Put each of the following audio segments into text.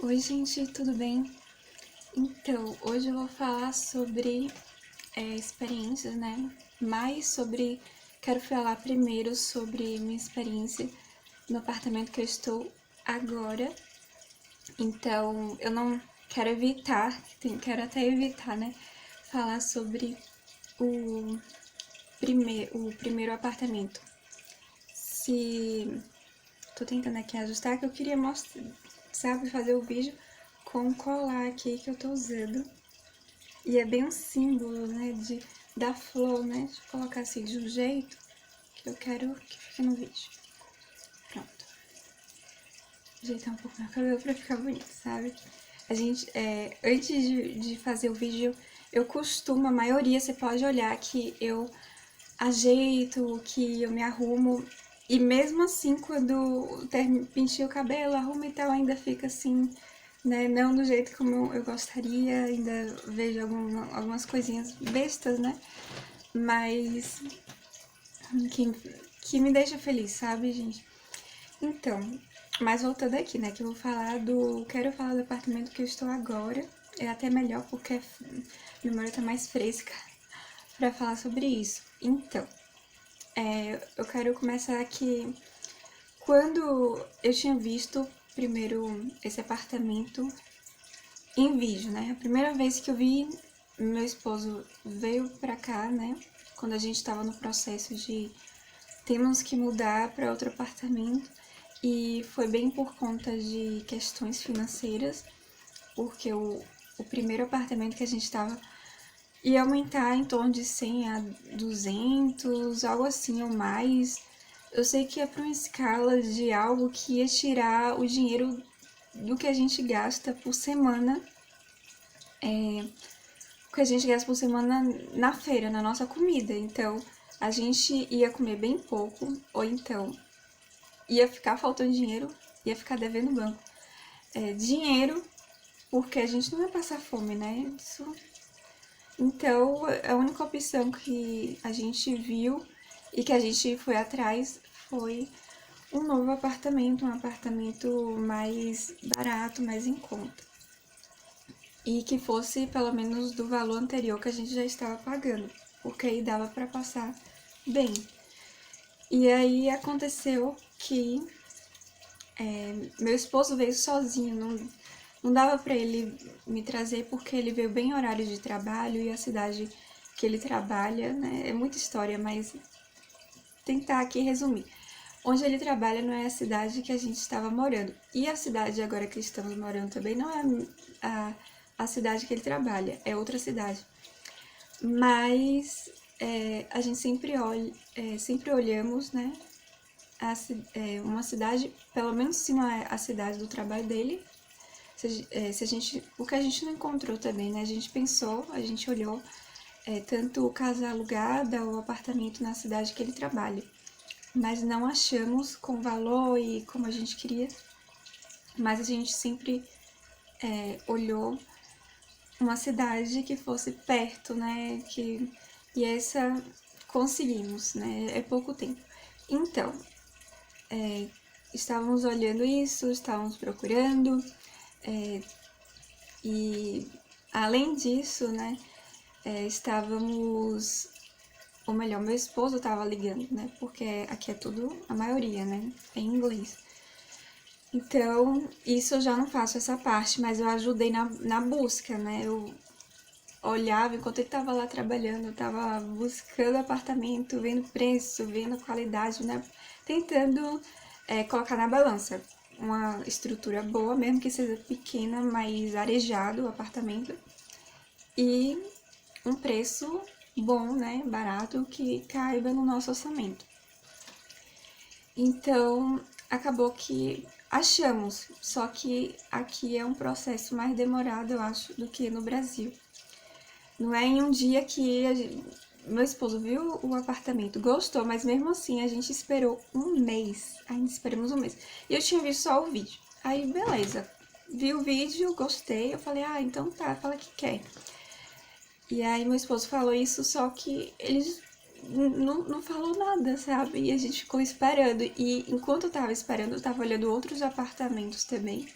Oi, gente, tudo bem? Então, hoje eu vou falar sobre experiências, né? Quero falar primeiro sobre minha experiência no apartamento que eu estou agora. Então, eu não quero evitar, quero até evitar, né? Falar sobre o o primeiro apartamento. Se Tô tentando aqui ajustar, que eu queria mostrar, sabe, fazer o vídeo com o colar aqui que eu tô usando. E é bem um símbolo, né, da flor, né? Deixa eu colocar assim de um jeito que eu quero que fique no vídeo. Pronto. Ajeitar um pouco meu cabelo pra ficar bonito, sabe? Antes de fazer o vídeo, a maioria, você pode olhar que eu ajeito, que eu me arrumo. E mesmo assim, quando pintei o cabelo, arrumo e tal, ainda fica assim, né? Não do jeito como eu gostaria, ainda vejo algumas coisinhas bestas, né? Mas que, que me deixa feliz, sabe, gente? Então, mas voltando aqui, né? Que eu vou falar do. Quero falar do apartamento que eu estou agora. É até melhor porque a memória tá mais fresca pra falar sobre isso. Então, eu quero começar aqui. Quando eu tinha visto primeiro esse apartamento em vídeo, né? A primeira vez que eu vi, meu esposo veio pra cá, né? Quando a gente tava no processo de temos que mudar para outro apartamento. E foi bem por conta de questões financeiras, porque o primeiro apartamento que a gente tava ia aumentar em torno de 100 a 200, algo assim ou mais. Eu sei que é para uma escala de algo que ia tirar o dinheiro do que a gente gasta por semana, o que a gente gasta por semana na feira, na nossa comida. Então, a gente ia comer bem pouco, ou então ia ficar faltando dinheiro, ia ficar devendo o banco. Dinheiro, porque a gente não ia passar fome, né? Então, a única opção que a gente viu e que a gente foi atrás foi um novo apartamento, um apartamento mais barato, mais em conta. E que fosse pelo menos do valor anterior que a gente já estava pagando, porque aí dava para passar bem. E aí aconteceu que meu esposo veio sozinho, não dava para ele me trazer porque ele veio bem em horário de trabalho e a cidade que ele trabalha, né? É muita história, mas tentar aqui resumir. Onde ele trabalha não é a cidade que a gente estava morando. E a cidade agora que estamos morando também não é a cidade que ele trabalha, é outra cidade. Mas a gente sempre olhamos, né? Uma cidade, pelo menos se não é a cidade do trabalho dele, se a gente, o que a gente não encontrou também, né? A gente pensou, a gente olhou tanto casa alugada ou apartamento na cidade que ele trabalha, mas não achamos com valor e como a gente queria. Mas a gente sempre olhou uma cidade que fosse perto, né? E essa conseguimos, né? É pouco tempo. Então, estávamos olhando isso, estávamos procurando, e além disso, né? Estávamos, ou melhor, meu esposo estava ligando, né? Porque aqui é tudo, a maioria, né? É em inglês. Então, isso eu já não faço essa parte, mas eu ajudei na busca, né? Eu olhava, enquanto ele estava lá trabalhando, eu estava buscando apartamento, vendo preço, vendo qualidade, né? Tentando colocar na balança uma estrutura boa, mesmo que seja pequena, mas arejado o apartamento. E um preço bom, né? Barato, que caiba no nosso orçamento. Então, acabou que achamos, só que aqui é um processo mais demorado, eu acho, do que no Brasil. Não é em um dia que meu esposo viu o apartamento, gostou, mas mesmo assim a gente esperou um mês. Ainda esperamos um mês. E eu tinha visto só o vídeo. Aí, beleza. Vi o vídeo, gostei. Eu falei, ah, então tá, fala que quer. E aí meu esposo falou isso, só que eles não falou nada, sabe? E a gente ficou esperando. E enquanto eu tava esperando, eu tava olhando outros apartamentos também.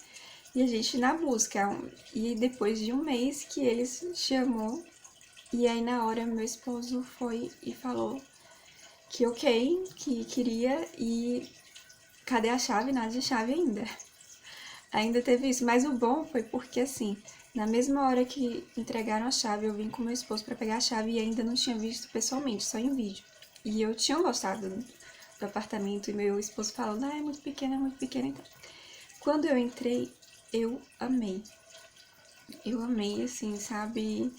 E a gente na busca. E depois de um mês que ele chamou, e aí na hora meu esposo foi e falou que ok, que queria, e cadê a chave? Nada de chave ainda. Ainda teve isso, mas o bom foi porque assim, na mesma hora que entregaram a chave, eu vim com meu esposo para pegar a chave e ainda não tinha visto pessoalmente, só em vídeo. E eu tinha gostado do apartamento e meu esposo falando, é muito pequeno, então. Quando eu entrei, eu amei. Eu amei, assim, sabe?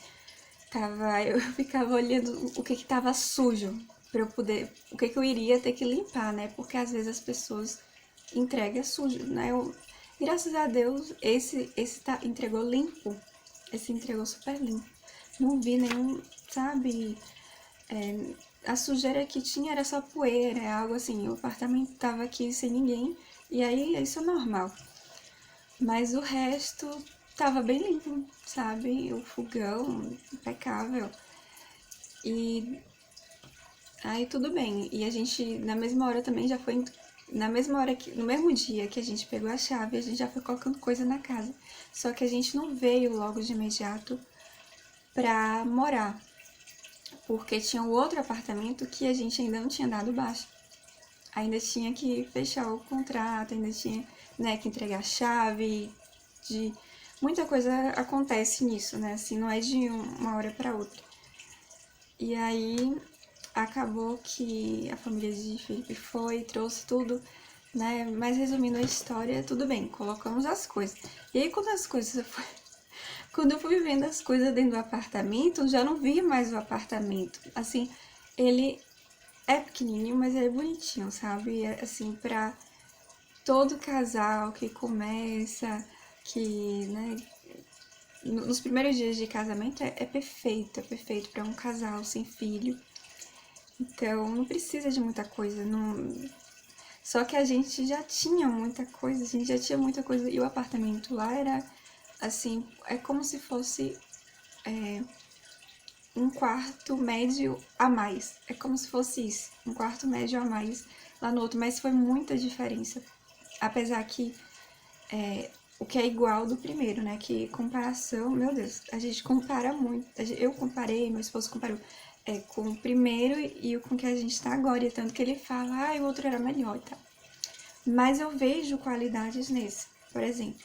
Eu ficava olhando o que tava sujo para eu poder, o que eu iria ter que limpar, né? Porque às vezes as pessoas entregam sujo, né? Graças a Deus, entregou limpo. Esse entregou super limpo. Não vi nenhum, sabe? A sujeira que tinha era só poeira, algo assim. O apartamento tava aqui sem ninguém. E aí, isso é normal. Mas o resto tava bem limpo, sabe? O fogão, impecável. E aí tudo bem. E a gente, na mesma hora também já foi. Na mesma hora que. No mesmo dia que a gente pegou a chave, a gente já foi colocando coisa na casa. Só que a gente não veio logo de imediato pra morar. Porque tinha um outro apartamento que a gente ainda não tinha dado baixa. Ainda tinha que fechar o contrato, ainda tinha, né, que entregar a chave, de muita coisa acontece nisso, né? Assim, não é de uma hora para outra. E aí acabou que a família de Felipe foi, trouxe tudo, né? Mas resumindo a história, tudo bem, colocamos as coisas. E aí quando eu fui vendo as coisas dentro do apartamento, já não via mais o apartamento. Assim, ele é pequenininho, mas ele é bonitinho, sabe? É, assim, pra todo casal que começa, que, né, nos primeiros dias de casamento é perfeito para um casal sem filho. Então, não precisa de muita coisa, não. Só que a gente já tinha muita coisa, e o apartamento lá era, assim, é como se fosse um quarto médio a mais. É como se fosse isso, um quarto médio a mais lá no outro, mas foi muita diferença. Apesar que o que é igual do primeiro, né? Que comparação, meu Deus, a gente compara muito. Eu comparei, meu esposo comparou com o primeiro e com o que a gente tá agora. E tanto que ele fala, o outro era melhor e tal. Mas eu vejo qualidades nesse. Por exemplo,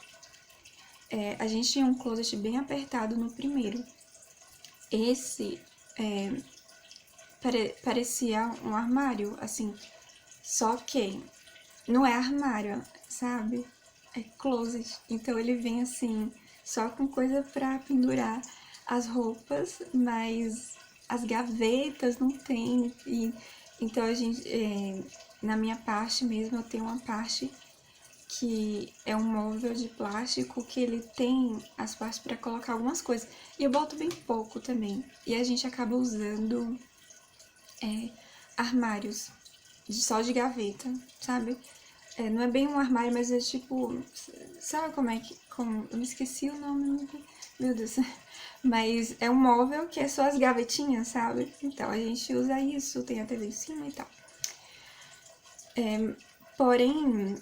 a gente tinha um closet bem apertado no primeiro. Esse parecia um armário, assim. Só que não é armário, sabe? É closet. Então ele vem assim, só com coisa pra pendurar as roupas, mas as gavetas não tem. Então a gente, na minha parte mesmo, eu tenho uma parte que é um móvel de plástico que ele tem as partes para colocar algumas coisas. E eu boto bem pouco também. E a gente acaba usando armários só de gaveta, sabe? Não é bem um armário, mas é tipo. Sabe como é que. Eu me esqueci o nome. Meu Deus. Mas é um móvel que é só as gavetinhas, sabe? Então a gente usa isso, tem a TV em cima e tal. Porém,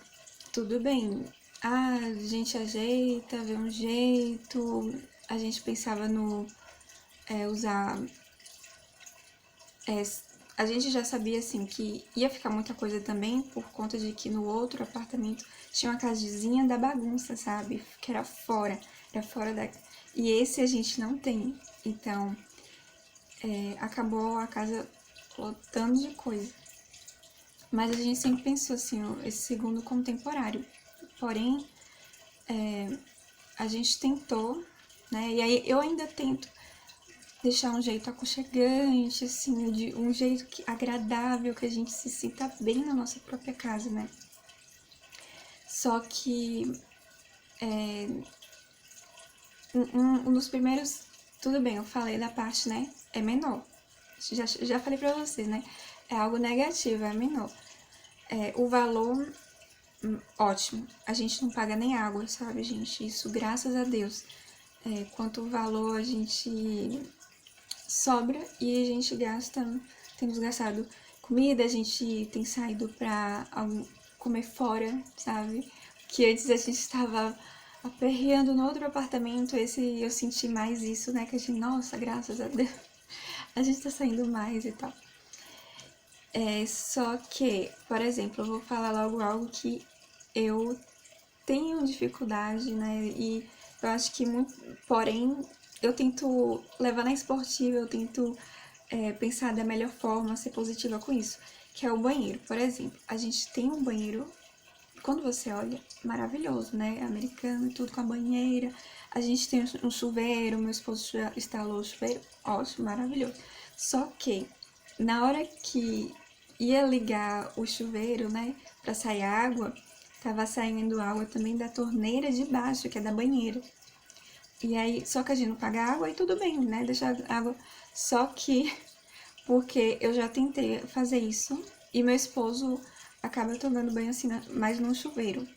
tudo bem. A gente ajeita, vê um jeito. A gente pensava no usar. A gente já sabia assim que ia ficar muita coisa também por conta de que no outro apartamento tinha uma casinha da bagunça, sabe? Que era fora da. E esse a gente não tem. Então, acabou a casa lotando de coisa. Mas a gente sempre pensou assim, esse segundo como temporário. Porém, a gente tentou, né? E aí eu ainda tento deixar um jeito aconchegante, assim, de um jeito agradável, que a gente se sinta bem na nossa própria casa, né? Só que um dos primeiros, tudo bem, eu falei da parte, né? É menor. Já falei pra vocês, né? É algo negativo, é menor. O valor, ótimo. A gente não paga nem água, sabe, gente? Isso, graças a Deus. Quanto o valor a gente sobra e a gente gasta, temos gastado comida, a gente tem saído pra comer fora, sabe? Que antes a gente estava aperreando no outro apartamento, esse eu senti mais isso, né? Que a gente, nossa, graças a Deus, a gente tá saindo mais e tal. Só que, por exemplo, eu vou falar logo algo que eu tenho dificuldade, né? E eu acho que muito. Porém, eu tento levar na esportiva, eu tento pensar da melhor forma, ser positiva com isso. Que é o banheiro. Por exemplo, a gente tem um banheiro, quando você olha, maravilhoso, né? Americano, tudo com a banheira. A gente tem um chuveiro, meu esposo já instalou o chuveiro, ótimo, maravilhoso. Só que, na hora que ia ligar o chuveiro, né, pra sair água, tava saindo água também da torneira de baixo, que é da banheira. E aí, só que a gente não paga água, aí tudo bem, né, deixar água. Só que, porque eu já tentei fazer isso, e meu esposo acaba tomando banho assim, mais no chuveiro.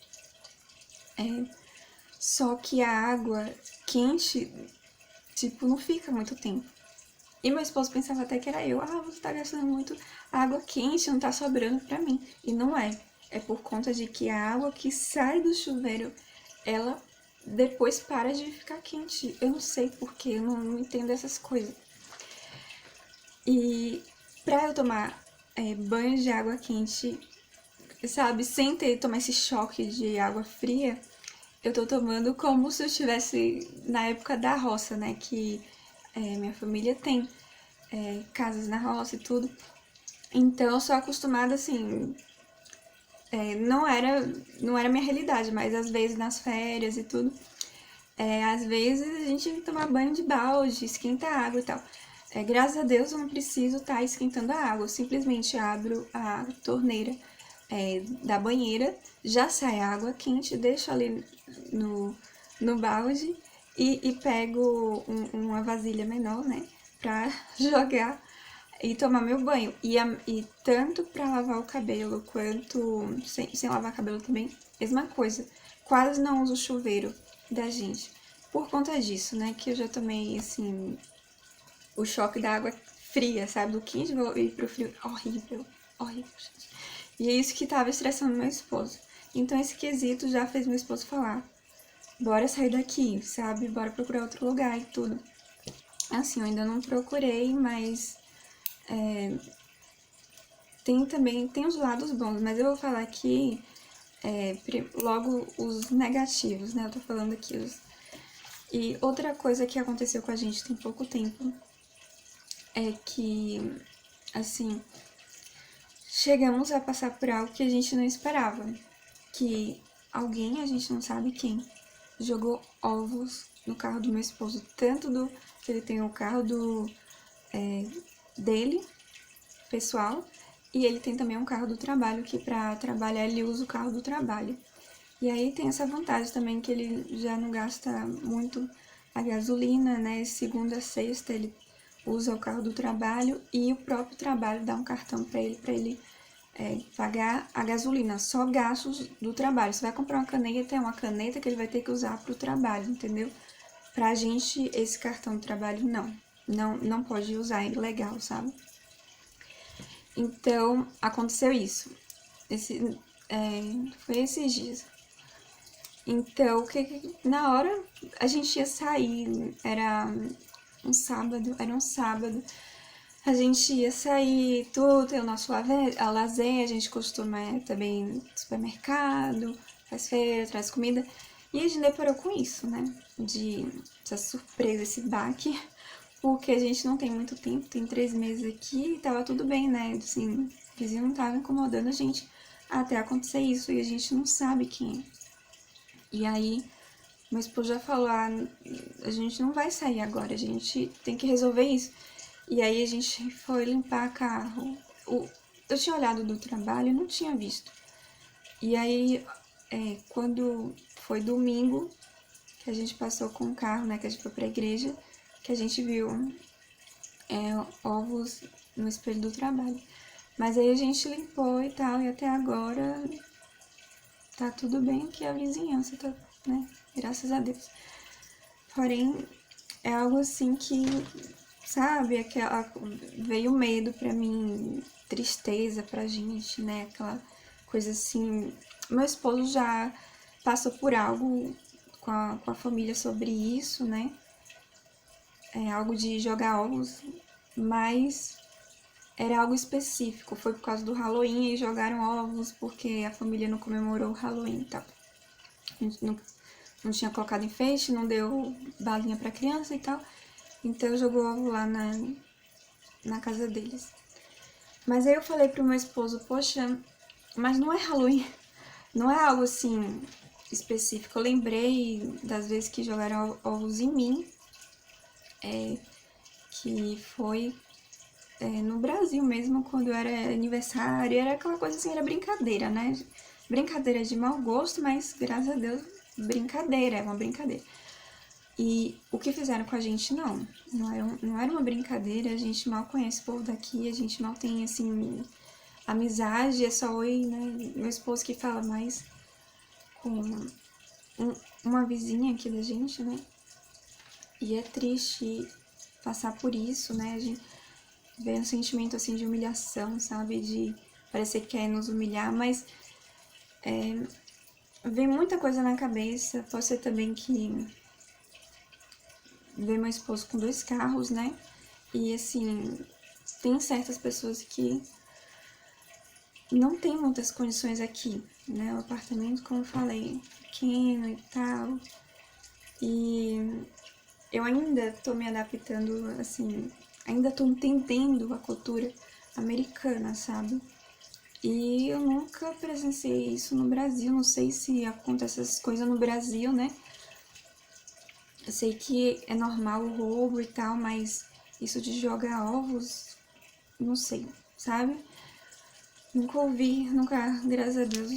Só que a água quente, tipo, não fica muito tempo. E meu esposo pensava até que era eu. Ah, você tá gastando muito água quente, não tá sobrando pra mim. E não é. É por conta de que a água que sai do chuveiro, ela depois para de ficar quente. Eu não sei porquê, eu não entendo essas coisas. E pra eu tomar banho de água quente, sabe, sem ter tomar esse choque de água fria, eu tô tomando como se eu estivesse na época da roça, né? Que minha família tem casas na roça e tudo. Então eu sou acostumada assim. Não era minha realidade, mas às vezes nas férias e tudo. Às vezes a gente toma banho de balde, esquenta a água e tal. Graças a Deus eu não preciso estar esquentando a água. Eu simplesmente abro a torneira da banheira, já sai água quente, deixo ali no balde e pego uma vasilha menor, né? Pra jogar e tomar meu banho. E tanto pra lavar o cabelo quanto sem lavar cabelo também, mesma coisa. Quase não uso chuveiro da gente. Por conta disso, né? Que eu já tomei, assim, o choque da água fria, sabe? Do quente vou ir pro frio. Horrível, horrível, gente. E é isso que tava estressando meu esposo. Então esse quesito já fez meu esposo falar: bora sair daqui, sabe? Bora procurar outro lugar e tudo. Assim, eu ainda não procurei, mas tem os lados bons, mas eu vou falar aqui logo os negativos, né? Eu tô falando aqui E outra coisa que aconteceu com a gente tem pouco tempo é que, assim, chegamos a passar por algo que a gente não esperava. Que alguém, a gente não sabe quem, jogou ovos no carro do meu esposo. Tanto do que ele tem o carro dele, pessoal, e ele tem também um carro do trabalho, que pra trabalhar ele usa o carro do trabalho. E aí tem essa vantagem também que ele já não gasta muito a gasolina, né? Segunda a sexta ele usa o carro do trabalho e o próprio trabalho dá um cartão para ele pagar a gasolina, só gastos do trabalho. Você vai comprar uma caneta, é uma caneta que ele vai ter que usar para o trabalho, entendeu? Pra gente, esse cartão do trabalho não pode usar, é ilegal, sabe? Então, aconteceu isso. Foi esses dias. Então, na hora a gente ia sair, era um sábado, a gente ia sair, tudo, tem o nosso lazer, a gente costuma também ir no supermercado, faz feira, traz comida. E a gente deparou com isso, né? Essa surpresa, esse baque, porque a gente não tem muito tempo, tem 3 meses aqui e tava tudo bem, né? Assim, o vizinho não tava incomodando a gente até acontecer isso e a gente não sabe quem é. E aí, meu esposo já falou, a gente não vai sair agora, a gente tem que resolver isso. E aí a gente foi limpar carro. Eu tinha olhado do trabalho e não tinha visto. E aí, quando foi domingo, que a gente passou com o carro, né, que a gente foi pra igreja, que a gente viu ovos no espelho do trabalho. Mas aí a gente limpou e tal, e até agora tá tudo bem, que a vizinhança tá, né, graças a Deus. Porém, é algo assim que, sabe, veio medo pra mim, tristeza pra gente, né, aquela coisa assim. Meu esposo já passou por algo com a família sobre isso, né? É algo de jogar ovos, mas era algo específico. Foi por causa do Halloween e jogaram ovos porque a família não comemorou o Halloween e tal. A gente não tinha colocado enfeite, não deu balinha pra criança e tal. Então jogou ovo lá na casa deles. Mas aí eu falei pro meu esposo, poxa, mas não é Halloween, não é algo assim específico. Eu lembrei das vezes que jogaram ovos em mim, que foi no Brasil mesmo, quando era aniversário, era aquela coisa assim, era brincadeira, né? Brincadeira de mau gosto, mas graças a Deus, brincadeira, é uma brincadeira. E o que fizeram com a gente, não era uma brincadeira, a gente mal conhece o povo daqui, a gente mal tem, assim, amizade, é só oi, né? Meu esposo que fala mais com uma vizinha aqui da gente, né? E é triste passar por isso, né? A gente vê um sentimento, assim, de humilhação, sabe? De parecer que quer nos humilhar, mas vem muita coisa na cabeça. Pode ser também que ver meu esposo com 2 carros, né? E assim, tem certas pessoas que não tem muitas condições aqui, né? O apartamento, como eu falei, pequeno e tal. E eu ainda tô me adaptando, assim, ainda tô entendendo a cultura americana, sabe? E eu nunca presenciei isso no Brasil, não sei se acontece essas coisas no Brasil, né? Eu sei que é normal o roubo e tal, mas isso de jogar ovos, não sei, sabe? Nunca ouvi, graças a Deus,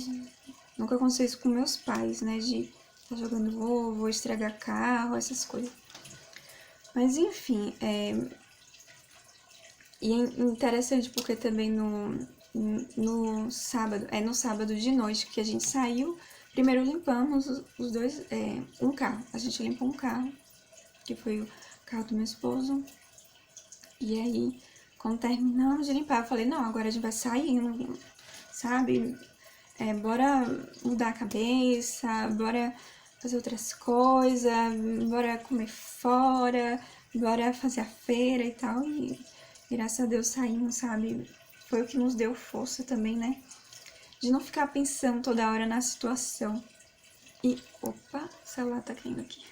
nunca aconteceu isso com meus pais, né? De estar jogando ovo, estragar carro, essas coisas. Mas enfim, e é interessante porque também no sábado de noite que a gente saiu, primeiro limpamos os dois, um carro. A gente limpou um carro, que foi o carro do meu esposo. E aí, quando terminamos de limpar, eu falei, não, agora a gente vai sair, sabe? Bora mudar a cabeça, bora fazer outras coisas, bora comer fora, bora fazer a feira e tal. E graças a Deus saímos, sabe? Foi o que nos deu força também, né? De não ficar pensando toda hora na situação. E, opa, o celular tá caindo aqui.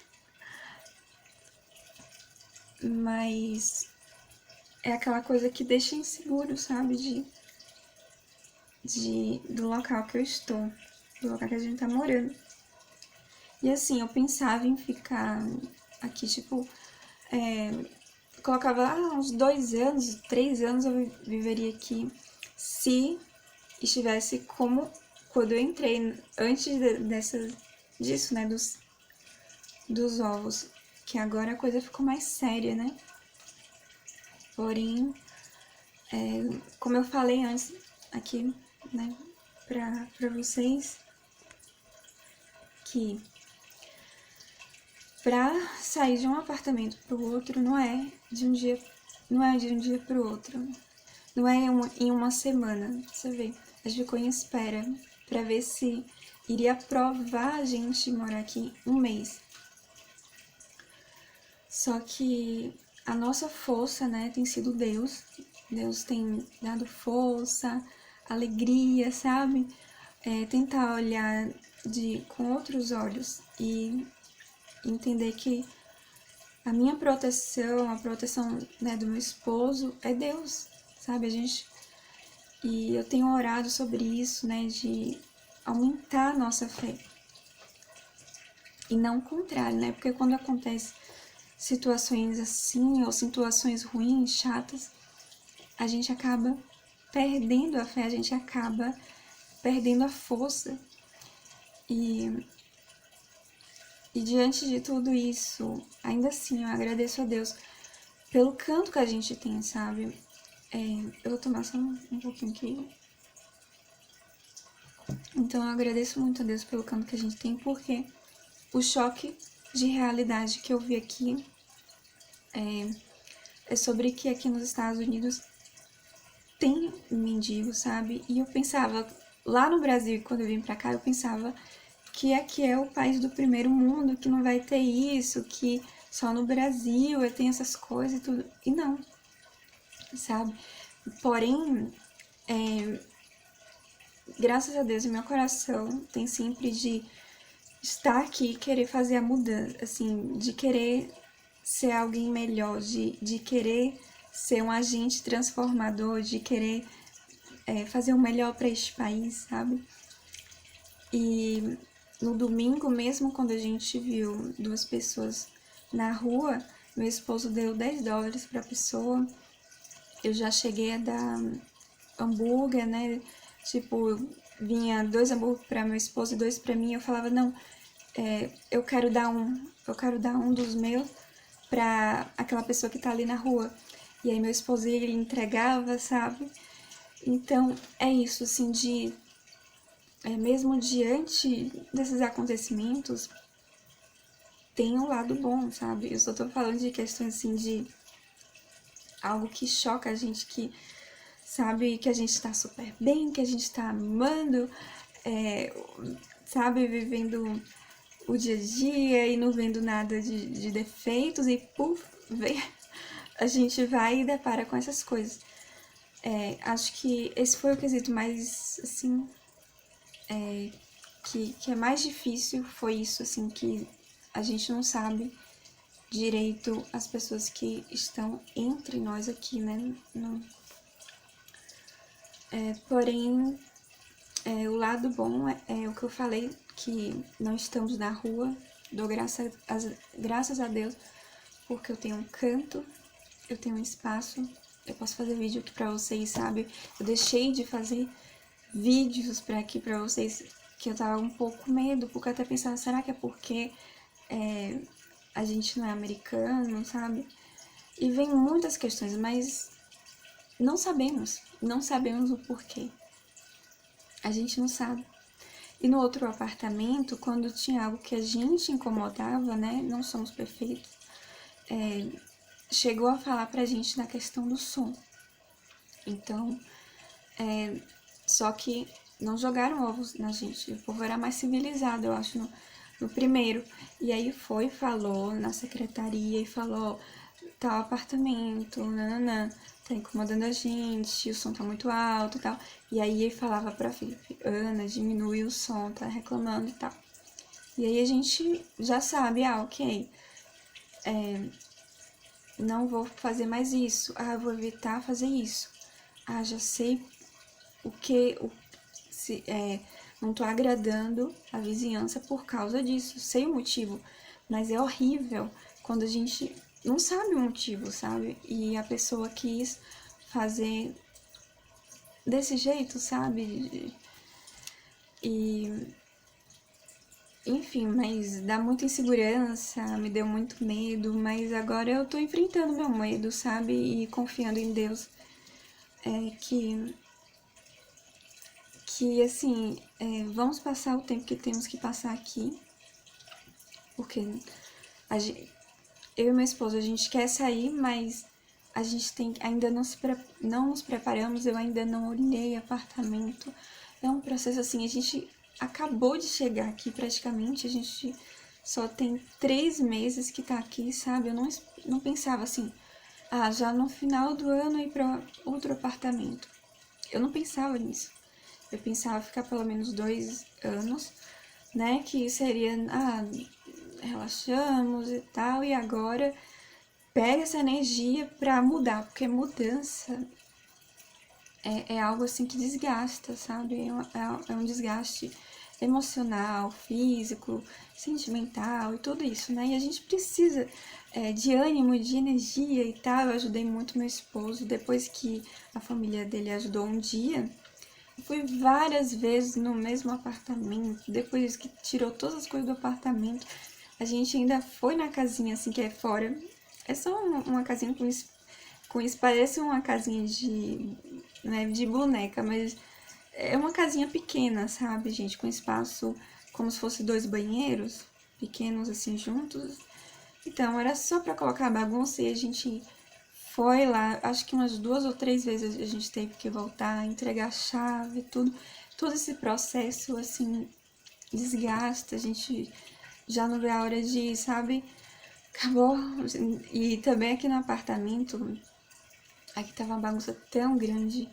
Mas é aquela coisa que deixa inseguro, sabe? Do local que eu estou, do local que a gente tá morando. E assim, eu pensava em ficar aqui, tipo, colocava uns 2 anos, 3 anos eu viveria aqui, se estivesse como quando eu entrei, antes disso, né, dos ovos, que agora a coisa ficou mais séria, né? Porém, como eu falei antes aqui, né, pra vocês, que pra sair de um apartamento pro outro não é de um dia pro outro. Não é em uma semana. Você vê, a gente ficou em espera pra ver se iria aprovar a gente morar aqui um mês. Só que a nossa força, né, tem sido Deus. Deus tem dado força, alegria, sabe? Tentar olhar com outros olhos e entender que a minha proteção, a proteção, né, do meu esposo é Deus, sabe? E eu tenho orado sobre isso, né, de aumentar a nossa fé. E não o contrário, né? Porque quando acontece situações assim, ou situações ruins, chatas, a gente acaba perdendo a fé, a gente acaba perdendo a força. E diante de tudo isso, ainda assim, eu agradeço a Deus pelo canto que a gente tem, sabe? Eu vou tomar só um pouquinho aqui. Então, eu agradeço muito a Deus pelo canto que a gente tem, porque o choque de realidade que eu vi aqui é sobre que aqui nos Estados Unidos tem mendigo, sabe? E eu pensava, lá no Brasil, quando eu vim pra cá, eu pensava que aqui é o país do primeiro mundo, que não vai ter isso, que só no Brasil tem essas coisas e tudo. E não, sabe? Porém, graças a Deus, o meu coração tem sempre de estar aqui e querer fazer a mudança, assim, de querer ser alguém melhor, de querer ser um agente transformador, de querer fazer o melhor para este país, sabe? E no domingo, mesmo quando a gente viu duas pessoas na rua, meu esposo deu $10 para a pessoa, eu já cheguei a dar hambúrguer, né? Tipo, vinha 2 hambúrguer para meu esposo e 2 para mim, eu falava, não, eu quero dar um dos meus para aquela pessoa que tá ali na rua. E aí meu esposo, ele entregava, sabe? Então, é isso, assim, mesmo diante desses acontecimentos, tem um lado bom, sabe? Eu só tô falando de questões, assim, de algo que choca a gente, que sabe que a gente tá super bem, que a gente tá amando, sabe, vivendo o dia a dia e não vendo nada de defeitos e, puf, vem, a gente vai e depara com essas coisas. Acho que esse foi o quesito mais, assim, que é mais difícil, foi isso, assim, que a gente não sabe direito as pessoas que estão entre nós aqui, né? Não. Porém, o lado bom é o que eu falei, que não estamos na rua, dou graças a Deus, porque eu tenho um canto, eu tenho um espaço, eu posso fazer vídeo aqui pra vocês, sabe? Eu deixei de fazer vídeos pra aqui pra vocês, que eu tava um pouco com medo, porque eu até pensava, será que é porque a gente não é americano, sabe? E vem muitas questões, mas não sabemos o porquê. A gente não sabe. E no outro apartamento, quando tinha algo que a gente incomodava, né? Não somos perfeitos. Chegou a falar pra gente na questão do som. Então, só que não jogaram ovos na gente. O povo era mais civilizado, eu acho, no primeiro. E aí falou na secretaria e falou, tal apartamento, nananã, tá incomodando a gente, o som tá muito alto e tal. E aí ele falava pra Felipe, Ana, diminui o som, tá reclamando e tal. E aí a gente já sabe, ok, não vou fazer mais isso, eu vou evitar fazer isso. Já sei não tô agradando a vizinhança por causa disso, sei o motivo, mas é horrível quando a gente não sabe o motivo, sabe? E a pessoa quis fazer desse jeito, sabe? E enfim, mas dá muita insegurança, me deu muito medo, mas agora eu tô enfrentando meu medo, sabe? E confiando em Deus. Que assim, vamos passar o tempo que temos que passar aqui, porque eu e meu esposo, a gente quer sair, mas a gente ainda não nos preparamos, eu ainda não olhei apartamento. É um processo assim, a gente acabou de chegar aqui praticamente, a gente só tem 3 meses que tá aqui, sabe? Eu não pensava assim, já no final do ano ir pra outro apartamento. Eu não pensava nisso. Eu pensava ficar pelo menos 2 anos, né? Que seria, relaxamos e tal, e agora pega essa energia pra mudar, porque mudança é algo assim que desgasta, sabe? É um desgaste emocional, físico, sentimental e tudo isso, né? E a gente precisa de ânimo, de energia e tal. Eu ajudei muito meu esposo, depois que a família dele ajudou um dia, eu fui várias vezes no mesmo apartamento, depois que tirou todas as coisas do apartamento, a gente ainda foi na casinha assim que é fora. É só uma casinha com isso, parece uma casinha de boneca, mas é uma casinha pequena, sabe, gente? Com espaço como se fosse 2 banheiros pequenos assim juntos. Então era só pra colocar a bagunça e a gente foi lá, acho que umas 2 ou 3 vezes a gente teve que voltar, entregar a chave, tudo. Todo esse processo, assim, desgasta, a gente já não vê a hora de, sabe, acabou. E também aqui no apartamento, aqui tava uma bagunça tão grande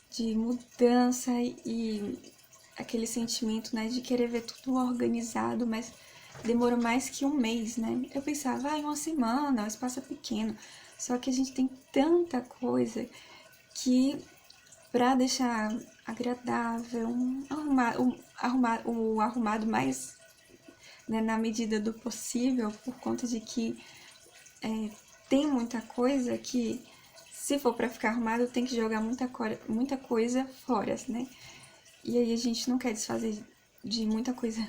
de mudança e aquele sentimento, né, de querer ver tudo organizado, mas demorou mais que um mês, né? Eu pensava, uma semana, o espaço é pequeno. Só que a gente tem tanta coisa que para deixar agradável, o arrumado mais, né, na medida do possível, por conta de que tem muita coisa que, se for para ficar arrumado, tem que jogar muita coisa fora, né? E aí a gente não quer desfazer de muita coisa,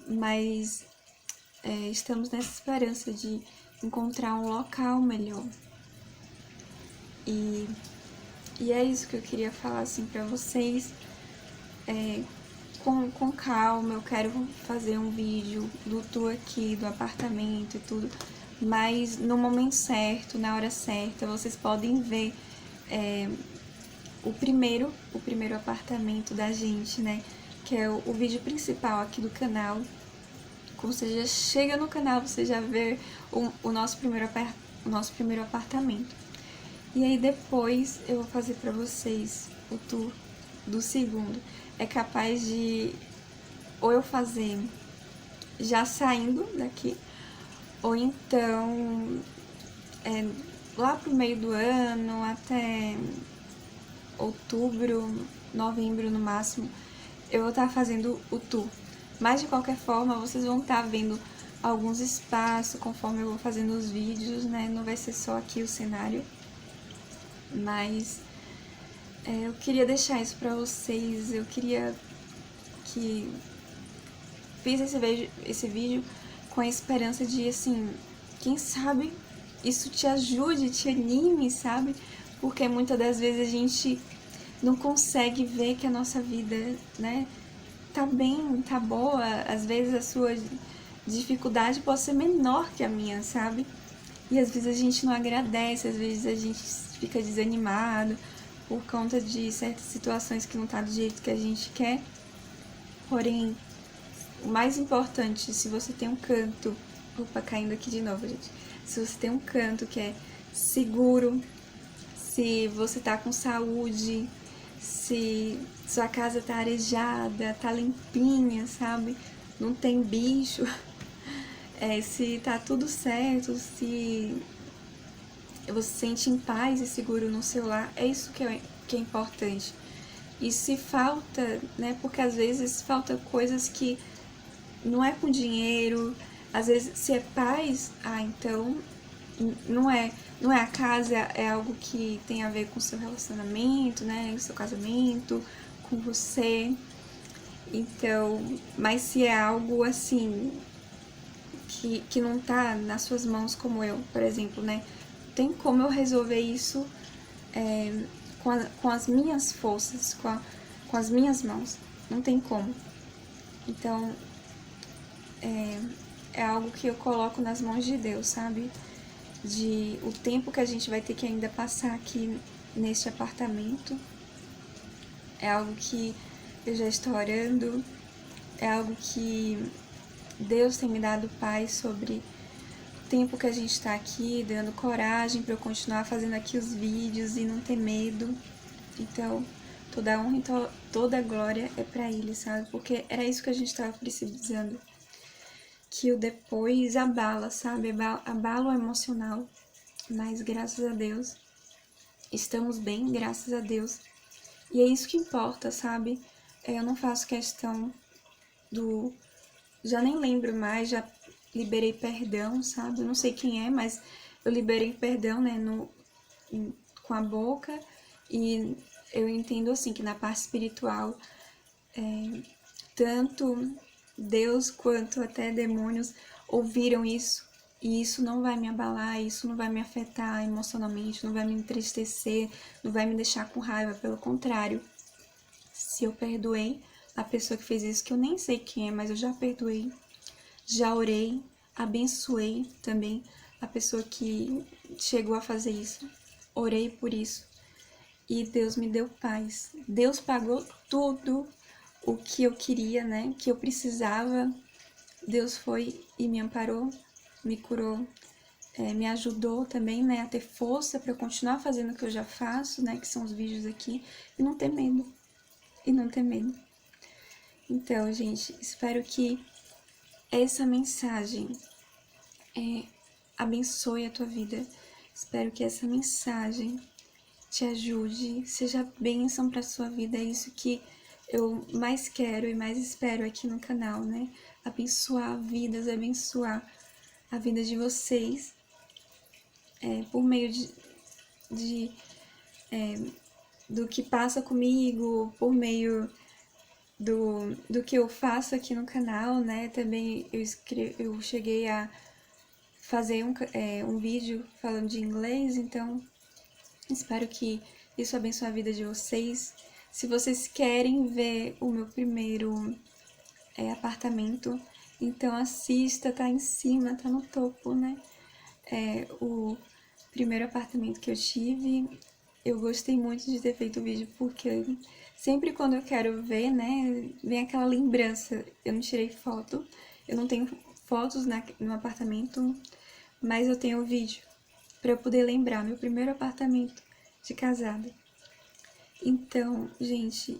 mas estamos nessa esperança de encontrar um local melhor. E é isso que eu queria falar assim pra vocês. Com calma, eu quero fazer um vídeo do tour aqui, do apartamento e tudo, mas no momento certo, na hora certa, vocês podem ver o primeiro apartamento da gente, né? Que é o vídeo principal aqui do canal. Quando você já chega no canal, você já vê o nosso primeiro apartamento. E aí depois eu vou fazer pra vocês o tour do segundo. É capaz de ou eu fazer já saindo daqui, ou então lá pro meio do ano, até outubro, novembro no máximo, eu vou estar fazendo o tour. Mas de qualquer forma, vocês vão estar vendo alguns espaços conforme eu vou fazendo os vídeos, né? Não vai ser só aqui o cenário. Mas eu queria deixar isso pra vocês. Eu queria que fiz esse vídeo com a esperança de, assim, quem sabe isso te ajude, te anime, sabe? Porque muitas das vezes a gente não consegue ver que a nossa vida, né, tá bem, tá boa. Às vezes a sua dificuldade pode ser menor que a minha, sabe? E às vezes a gente não agradece, às vezes a gente fica desanimado por conta de certas situações que não tá do jeito que a gente quer. Porém, o mais importante, se você tem um canto, opa, caindo aqui de novo, gente. Se você tem um canto que é seguro, se você tá com saúde, se sua casa tá arejada, tá limpinha, sabe? Não tem bicho, se tá tudo certo, se você se sente em paz e seguro no seu lar, é isso que é importante. E se falta, né? Porque às vezes falta coisas que não é com dinheiro, às vezes se é paz, então não é a casa, é algo que tem a ver com o seu relacionamento, né, o seu casamento, com você. Então, mas se é algo assim que não tá nas suas mãos, como eu, por exemplo, né, tem como eu resolver isso com as minhas forças, com as minhas mãos, não tem como. Então, é algo que eu coloco nas mãos de Deus, sabe? De o tempo que a gente vai ter que ainda passar aqui neste apartamento. É algo que eu já estou orando, é algo que Deus tem me dado paz sobre o tempo que a gente está aqui, dando coragem para eu continuar fazendo aqui os vídeos e não ter medo. Então, toda a honra e toda a glória é para Ele, sabe? Porque era isso que a gente estava precisando. Que o depois abala, sabe? Abala o emocional. Mas graças a Deus, estamos bem, graças a Deus. E é isso que importa, sabe? Eu não faço questão do... Já nem lembro mais, já liberei perdão, sabe? Eu não sei quem é, mas eu liberei perdão, né, com a boca. E eu entendo, assim, que na parte espiritual, tanto Deus quanto até demônios ouviram isso. E isso não vai me abalar, isso não vai me afetar emocionalmente, não vai me entristecer, não vai me deixar com raiva. Pelo contrário, se eu perdoei a pessoa que fez isso, que eu nem sei quem é, mas eu já perdoei, já orei, abençoei também a pessoa que chegou a fazer isso, orei por isso. E Deus me deu paz. Deus pagou tudo o que eu queria, né? Que eu precisava. Deus foi e me amparou, me curou, me ajudou também, né? A ter força para continuar fazendo o que eu já faço, né? Que são os vídeos aqui. E não ter medo. E não ter medo. Então, gente, espero que essa mensagem abençoe a tua vida. Espero que essa mensagem te ajude, seja bênção para sua vida. É isso que eu mais quero e mais espero aqui no canal, né? Abençoar vidas, abençoar a vida de vocês por meio do que passa comigo, por meio do que eu faço aqui no canal, né? Também eu cheguei a fazer um vídeo falando de inglês, então espero que isso abençoe a vida de vocês. Se vocês querem ver o meu primeiro apartamento, então assista, tá em cima, tá no topo, né? O primeiro apartamento que eu tive. Eu gostei muito de ter feito o vídeo, porque sempre quando eu quero ver, né, vem aquela lembrança. Eu não tirei foto, eu não tenho fotos no apartamento, mas eu tenho o vídeo para eu poder lembrar meu primeiro apartamento de casada. Então, gente,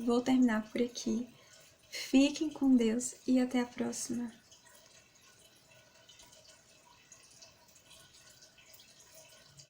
vou terminar por aqui. Fiquem com Deus e até a próxima.